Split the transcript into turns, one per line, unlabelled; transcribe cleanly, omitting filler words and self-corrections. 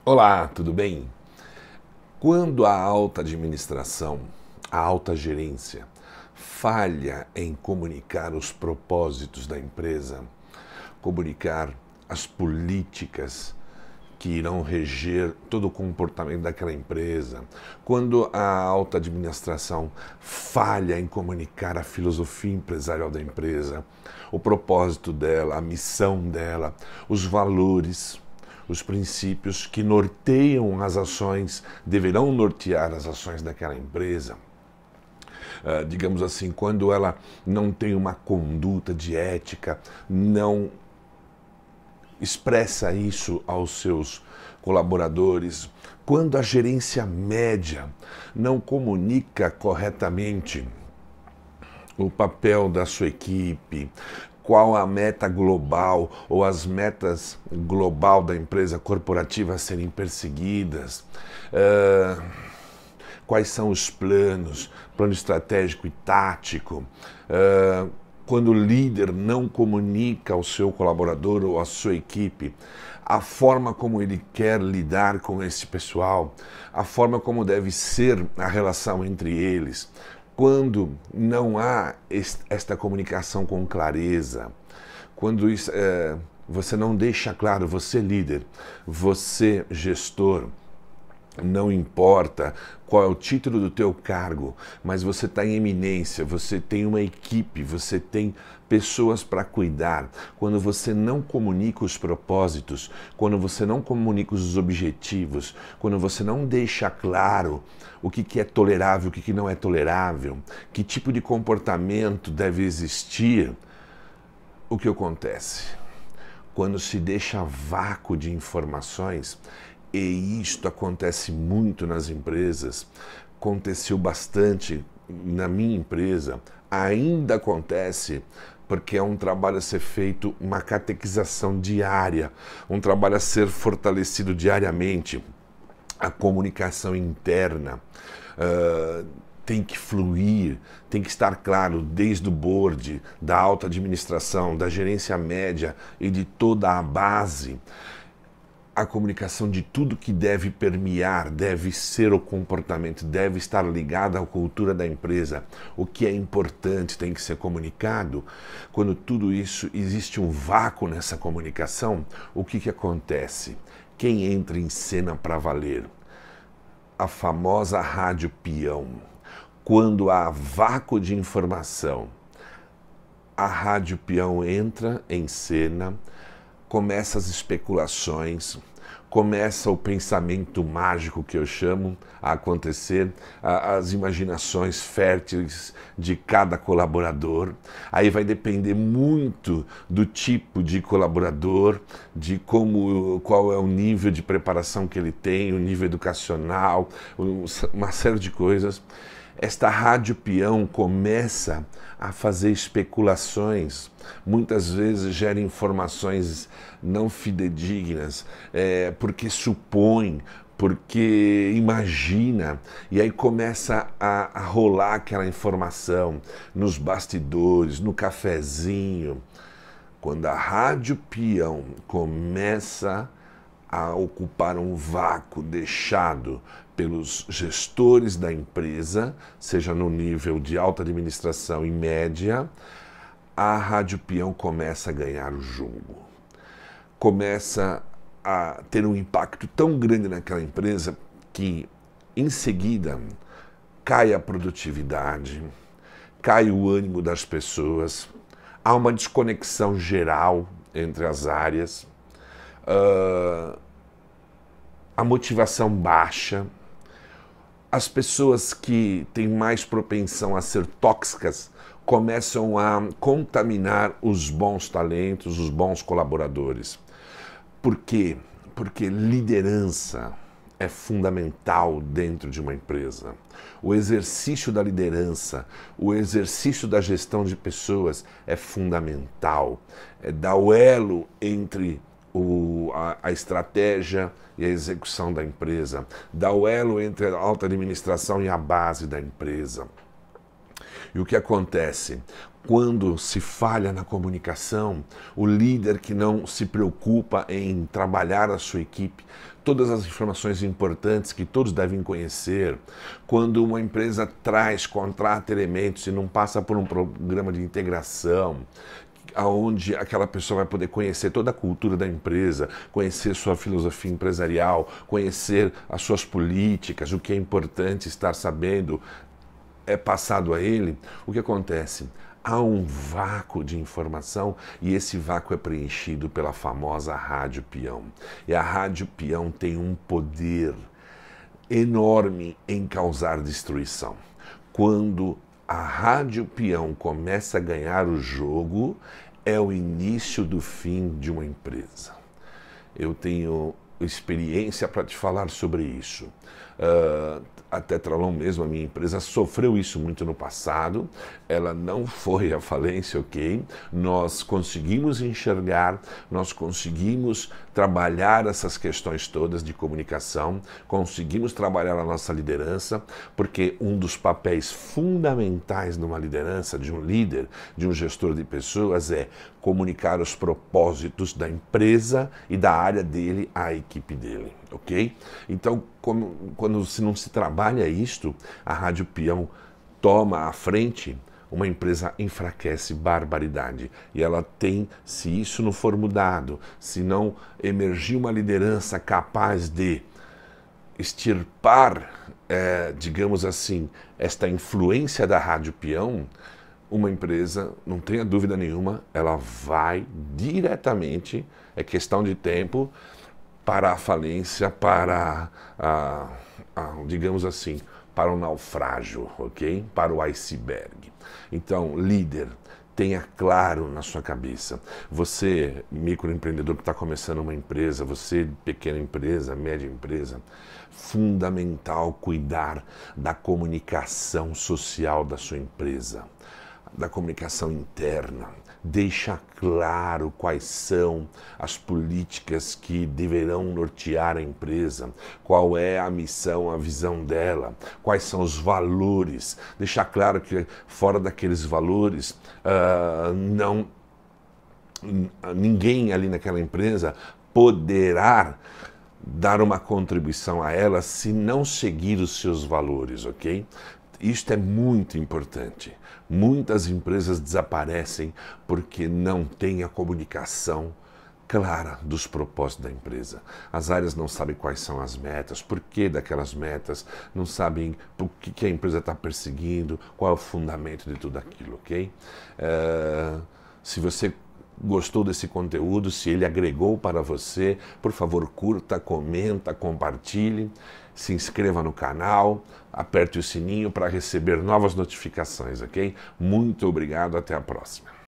Olá, tudo bem? Quando a alta administração, a alta gerência, falha em comunicar os propósitos da empresa, comunicar as políticas que irão reger todo o comportamento daquela empresa, quando a alta administração falha em comunicar a filosofia empresarial da empresa, o propósito dela, a missão dela, os valores, os princípios que norteiam as ações, deverão nortear as ações daquela empresa. Digamos assim, quando ela não tem uma conduta de ética, não expressa isso aos seus colaboradores, quando a gerência média não comunica corretamente o papel da sua equipe, qual a meta global ou as metas global da empresa corporativa a serem perseguidas, quais são os planos, plano estratégico e tático, quando o líder não comunica ao seu colaborador ou à sua equipe a forma como ele quer lidar com esse pessoal, a forma como deve ser a relação entre eles, quando não há esta comunicação com clareza, quando você não deixa claro, você líder, você gestor, não importa qual é o título do teu cargo, mas você está em eminência, você tem uma equipe, você tem pessoas para cuidar. Quando você não comunica os propósitos, quando você não comunica os objetivos, quando você não deixa claro o que é tolerável, o que não é tolerável, que tipo de comportamento deve existir, o que acontece? Quando se deixa vácuo de informações, e isto acontece muito nas empresas, aconteceu bastante na minha empresa, ainda acontece porque é um trabalho a ser feito, uma catequização diária, um trabalho a ser fortalecido diariamente, a comunicação interna. Tem que fluir, tem que estar claro desde o board, da alta administração, da gerência média e de toda a base, a comunicação de tudo que deve permear, deve ser o comportamento, deve estar ligada à cultura da empresa. O que é importante tem que ser comunicado. Quando tudo isso, existe um vácuo nessa comunicação, o que acontece? Quem entra em cena para valer? A famosa rádio peão. Quando há vácuo de informação, a rádio peão entra em cena, começa as especulações, começa o pensamento mágico que eu chamo a acontecer, as imaginações férteis de cada colaborador. Aí vai depender muito do tipo de colaborador, de qual é o nível de preparação que ele tem, o nível educacional, uma série de coisas. Esta rádio peão começa a fazer especulações, muitas vezes gera informações não fidedignas, porque supõe, porque imagina, e aí começa a rolar aquela informação nos bastidores, no cafezinho. Quando a rádio peão começa a ocupar um vácuo deixado pelos gestores da empresa, seja no nível de alta administração e média, a rádio peão começa a ganhar o jogo. Começa a ter um impacto tão grande naquela empresa que, em seguida, cai a produtividade, cai o ânimo das pessoas, há uma desconexão geral entre as áreas, a motivação baixa, as pessoas que têm mais propensão a ser tóxicas começam a contaminar os bons talentos, os bons colaboradores. Por quê? Porque liderança é fundamental dentro de uma empresa. O exercício da liderança, o exercício da gestão de pessoas é fundamental. É dar o elo entre a estratégia e a execução da empresa, dar o elo entre a alta administração e a base da empresa. E o que acontece? Quando se falha na comunicação, o líder que não se preocupa em trabalhar a sua equipe, todas as informações importantes que todos devem conhecer, quando uma empresa contrata elementos e não passa por um programa de integração, aonde aquela pessoa vai poder conhecer toda a cultura da empresa, conhecer sua filosofia empresarial, conhecer as suas políticas, o que é importante estar sabendo, é passado a ele, o que acontece? Há um vácuo de informação e esse vácuo é preenchido pela famosa rádio peão. E a rádio peão tem um poder enorme em causar destruição. Quando a rádio peão começa a ganhar o jogo, é o início do fim de uma empresa. Eu tenho experiência para te falar sobre isso. A Tetralon mesmo, a minha empresa, sofreu isso muito no passado. Ela não foi à falência, ok? Nós conseguimos enxergar, nós conseguimos trabalhar essas questões todas de comunicação, conseguimos trabalhar a nossa liderança, porque um dos papéis fundamentais numa liderança, de um líder, de um gestor de pessoas, é comunicar os propósitos da empresa e da área dele à equipe dele, ok? Então, quando não se trabalha isto, a Rádio Peão toma a frente, uma empresa enfraquece barbaridade. E ela tem, se isso não for mudado, se não emergir uma liderança capaz de extirpar, digamos assim, esta influência da Rádio Peão, uma empresa, não tenha dúvida nenhuma, ela vai diretamente, é questão de tempo, para a falência, para, digamos assim, para o naufrágio, ok? Para o iceberg. Então, líder, tenha claro na sua cabeça. Você, microempreendedor que está começando uma empresa, você, pequena empresa, média empresa, fundamental cuidar da comunicação social da sua empresa, da comunicação interna. Deixa claro quais são as políticas que deverão nortear a empresa, qual é a missão, a visão dela, quais são os valores. Deixa claro que fora daqueles valores, ninguém ali naquela empresa poderá dar uma contribuição a ela se não seguir os seus valores, ok? Isto é muito importante. Muitas empresas desaparecem porque não tem a comunicação clara dos propósitos da empresa. As áreas não sabem quais são as metas, por que daquelas metas, não sabem o que a empresa está perseguindo, qual é o fundamento de tudo aquilo, ok? Se você gostou desse conteúdo, se ele agregou para você, por favor, curta, comenta, compartilhe, se inscreva no canal, aperte o sininho para receber novas notificações, ok? Muito obrigado, até a próxima.